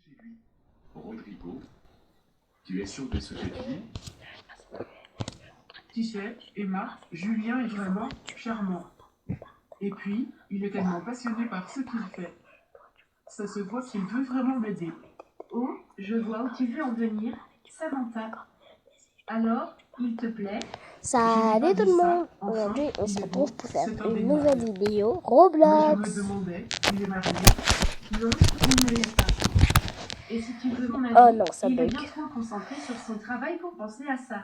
chez lui. Rodrigo, tu es sûr de ce que tu dis? Tu sais, Emma, Julien est vraiment charmant. Et puis, il est tellement passionné par ce qu'il fait. Ça se voit qu'il veut vraiment m'aider. Oh, je vois où tu veux en venir, Samantha. Alors, il te plaît? Salut tout le monde. Aujourd'hui on se retrouve pour faire une nouvelle vidéo Mais je Roblox. me demandais, il est marié? Non, il ne l'est pas. Et si tu veux mon avis, Oh non, ça il est bug. bien trop concentré sur son travail pour penser à ça.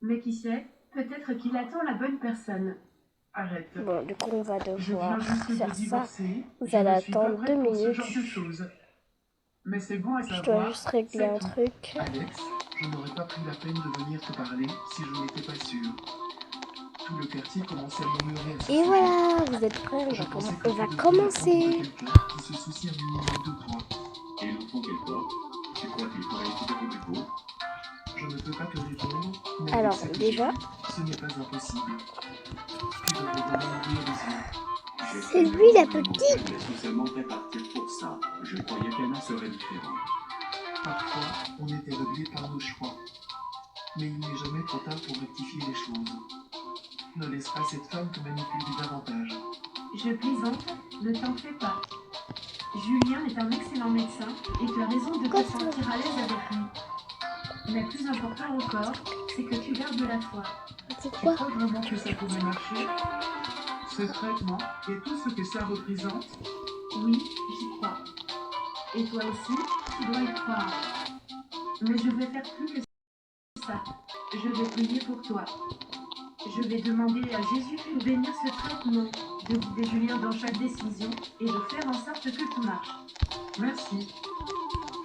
Mais qui sait, peut-être qu'il attend la bonne personne. Arrête. Bon, du coup on va Je devoir viens juste de faire ça. divorcer. Vous Je allez ne suis pas attendre prête 2 pour ce minutes. genre de choses. Mais c'est bon à Je dois savoir. juste régler un c'est tout. truc. Alex, je n'aurais pas pris la peine de venir te parler si je n'étais pas sûr. Tout le quartier commençait à murmurer à ce Et sujet. voilà, vous êtes prêts, Je pensais que on tu va devrais commencer. apprendre de quelqu'un qui se soucie un minimum de toi. Et l'enfant qu'elle porte, tu crois qu'il pourrait écouter Rodrigo? Je ne peux pas te répondre, mais Alors, avec ce que déjà, j'ai vu, ce n'est pas impossible. Tu devrais vraiment ouvrir les yeux. c'est lui la petite. Je l'ai seulement fait partir pour ça. Je croyais qu'Anna serait différente. Parfois, on est aveuglé par nos choix. Mais il n'est jamais trop tard pour rectifier les choses. Ne laisse pas cette femme te manipuler davantage. Je plaisante, ne t'en fais pas. Julien est un excellent médecin et tu as raison de te sentir à l'aise avec lui. Mais plus important encore, c'est que tu gardes la foi. C'est Tu quoi? crois vraiment que ça pourrait marcher? Ce traitement et tout ce que ça représente? Oui, j'y crois. Et toi aussi, tu dois y croire. Mais je vais faire plus que ça. Je vais prier pour toi. Je vais demander à Jésus de bénir ce traitement, de guider Julien dans chaque décision et de faire en sorte que tout marche. Merci.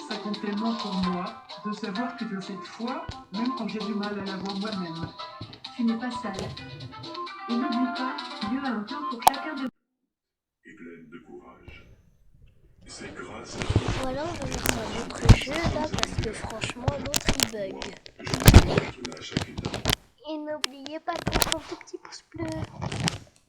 Ça compte tellement pour moi de savoir que tu as cette foi, même quand j'ai du mal à l'avoir moi-même. Tu n'es pas seul. Et n'oublie pas, Dieu a un plan pour chacun de nous. Et pleine de courage. C'est grâce à Voilà, on va mettre un autre jeu là parce que franchement l'autre il bug. je peux être là à chaque étape. Et n'oubliez pas de mettre un tout petit pouce bleu.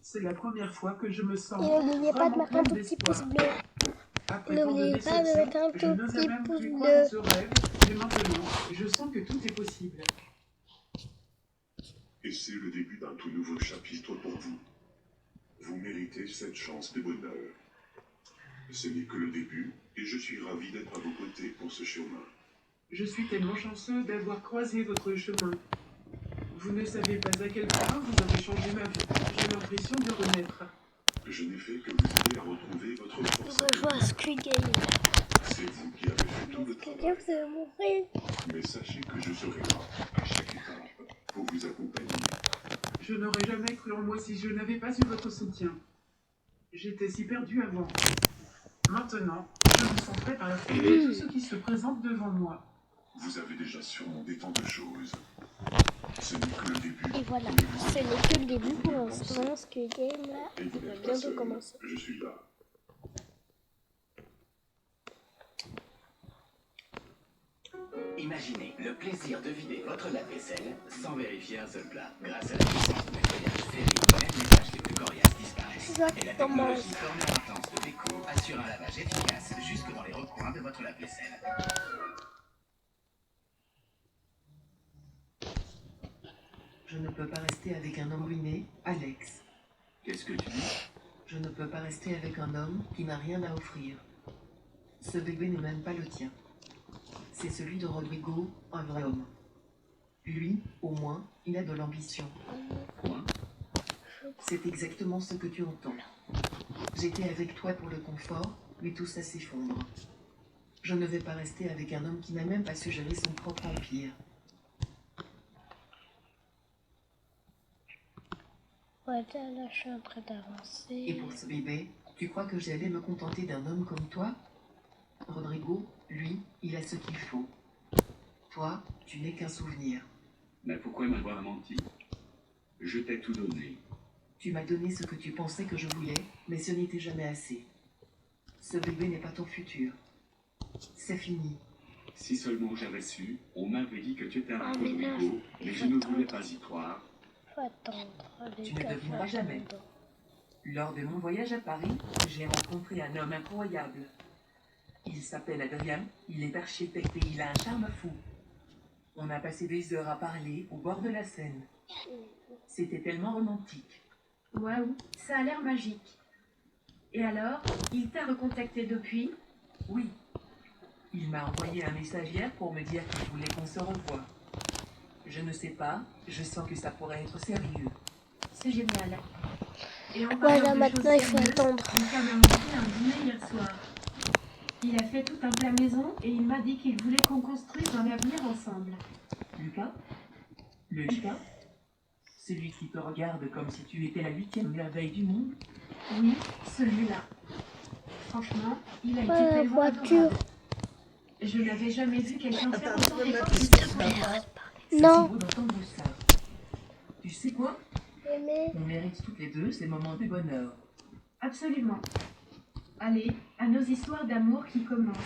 C'est la première fois que je me sens Et n'oubliez pas de vraiment mettre un pleine tout petit pouce d'espoir. bleu. Après N'oubliez tant pas de déceptions, mettre un je tout n'osais petit même pouce plus bleu. croire en ce rêve, mais maintenant, je sens que tout est possible. Et c'est le début d'un tout nouveau chapitre pour vous. Vous méritez cette chance de bonheur. Ce n'est que le début, et je suis ravi d'être à vos côtés pour ce chemin. Je suis tellement chanceux d'avoir croisé votre chemin. Vous ne savez pas à quel point vous avez changé ma vie. J'ai l'impression de renaître. Je n'ai fait que vous aider à retrouver votre force. On rejoint à Squid Game. C'est vous qui avez fait tout le Squid travail. Game, vous allez mourir. Mais sachez que je serai là, à chaque étape, pour vous accompagner. Je n'aurais jamais cru en moi si je n'avais pas eu votre soutien. J'étais si perdue avant. Maintenant, je me sens prête à affronter tout ce qui se présente devant moi. Vous avez déjà surmonté tant de choses. Ce n'est que le début. Et voilà, mais vous ce êtes n'est que le début pour l'instant. Squid Game là, Et il vous va n'êtes pas bientôt seul. commencer. Je suis là. Imaginez le plaisir de vider votre lave-vaisselle sans vérifier un seul plat. Grâce à la puissance de nettoyage Fairy, même les tâches les plus coriaces disparaissent. C'est ça Et la qui commence. technologie Corner Intense de Beko assure un lavage efficace jusque dans les recoins de votre lave-vaisselle. Je ne peux pas rester avec un homme ruiné, Alex. Qu'est-ce que tu dis? Je ne peux pas rester avec un homme qui n'a rien à offrir. Ce bébé n'est même pas le tien. C'est celui de Rodrigo, un vrai homme. Lui, au moins, il a de l'ambition. Quoi? C'est exactement ce que tu entends. J'étais avec toi pour le confort, mais tout ça s'effondre. Je ne vais pas rester avec un homme qui n'a même pas su gérer son propre empire. Voilà, là je suis en train d'avancer. Et pour ce bébé, tu crois que j'allais me contenter d'un homme comme toi? Rodrigo, lui, il a ce qu'il faut. Toi, tu n'es qu'un souvenir. Mais pourquoi m'avoir menti? Je t'ai tout donné. Tu m'as donné ce que tu pensais que je voulais, mais ce n'était jamais assez. Ce bébé n'est pas ton futur. C'est fini. Si seulement j'avais su, on m'avait dit que tu étais un Ah, mais là, Rodrigo, il mais faut je ne voulais attendre. pas y croire. Faut attendre. Les Tu ne gars, devineras faut jamais. attendre. Lors de mon voyage à Paris, j'ai rencontré un homme incroyable. Il s'appelle Adrien, il est architecte et il a un charme fou. On a passé des heures à parler au bord de la Seine. C'était tellement romantique. Waouh, ça a l'air magique. Et alors, il t'a recontacté depuis? Oui. Il m'a envoyé un message hier pour me dire qu'il voulait qu'on se revoie. Je ne sais pas, je sens que ça pourrait être sérieux. C'est génial. Et en Voilà, parlant de maintenant choses il faut sérieuses, attendre. Lucas m'a invité à un dîner hier soir. Il a fait tout un plat maison et il m'a dit qu'il voulait qu'on construise un avenir ensemble. Lucas? Le Lucas? Celui qui te regarde comme si tu étais la 8e merveille du monde? Oui, celui-là. Franchement, il a été Ouais, tellement voiture. adorable. Je n'avais jamais vu quelqu'un faire autant d'efforts pour moi. C'est Non. si beau d'entendre ça. Tu sais quoi? Mais On mérite toutes les deux ces moments de bonheur. Absolument. Allez, à nos histoires d'amour qui commencent.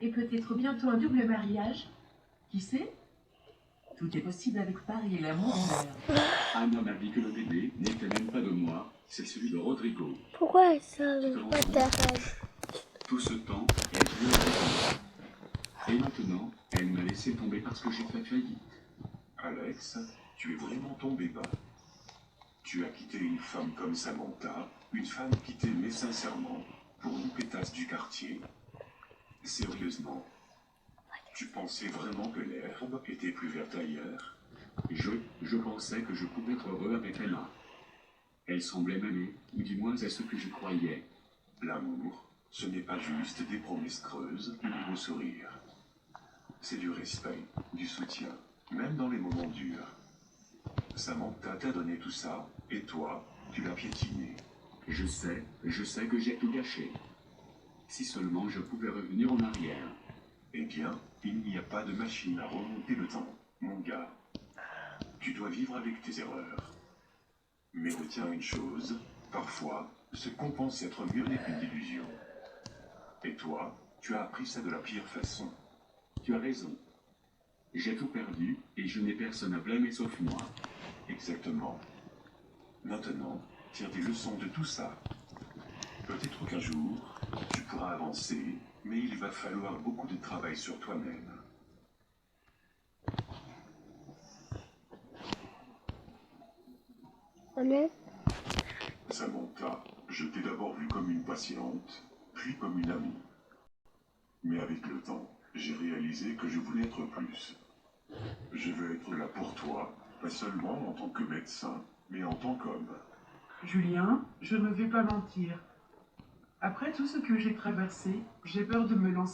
Et peut-être bientôt un double mariage. Qui sait? Tout est possible avec Paris et l'amour en l'air. Un homme a dit que le bébé n'était même pas de moi, c'est celui de Rodrigo. pourquoi ça veut pas t'arrêter? Tout ce temps, elle voulait répondre. Et maintenant, elle m'a laissé tomber parce que j'ai fait faillite. Alex, tu es vraiment tombé bas. Tu as quitté une femme comme Samantha, une femme qui t'aimait sincèrement, pour une pétasse du quartier. Sérieusement, tu pensais vraiment que l'herbe était plus verte ailleurs? Je pensais que je pouvais être heureux avec Ella. Elle semblait m'aimer, ou du moins c'est ce que je croyais. L'amour, ce n'est pas juste des promesses creuses ou de beaux sourires. C'est du respect, du soutien, même dans les moments durs. Samantha t'a donné tout ça, et toi, tu l'as piétiné. Je sais que j'ai tout gâché. Si seulement je pouvais revenir en arrière. Eh bien, il n'y a pas de machine à remonter le temps, mon gars. Tu dois vivre avec tes erreurs. Mais retiens une chose, parfois, ce qu'on pense être mieux n'est qu'une illusion. Et toi, tu as appris ça de la pire façon. Tu as raison. J'ai tout perdu et je n'ai personne à blâmer sauf moi. Exactement. Maintenant, tire des leçons de tout ça. Peut-être qu'un jour, tu pourras avancer, mais il va falloir beaucoup de travail sur toi-même. Allez. Samantha, je t'ai d'abord vue comme une patiente, puis comme une amie. Mais avec le temps, j'ai réalisé que je voulais être plus. Je veux être là pour toi, pas seulement en tant que médecin, mais en tant qu'homme. Julien, je ne vais pas mentir. Après tout ce que j'ai traversé, j'ai peur de me lancer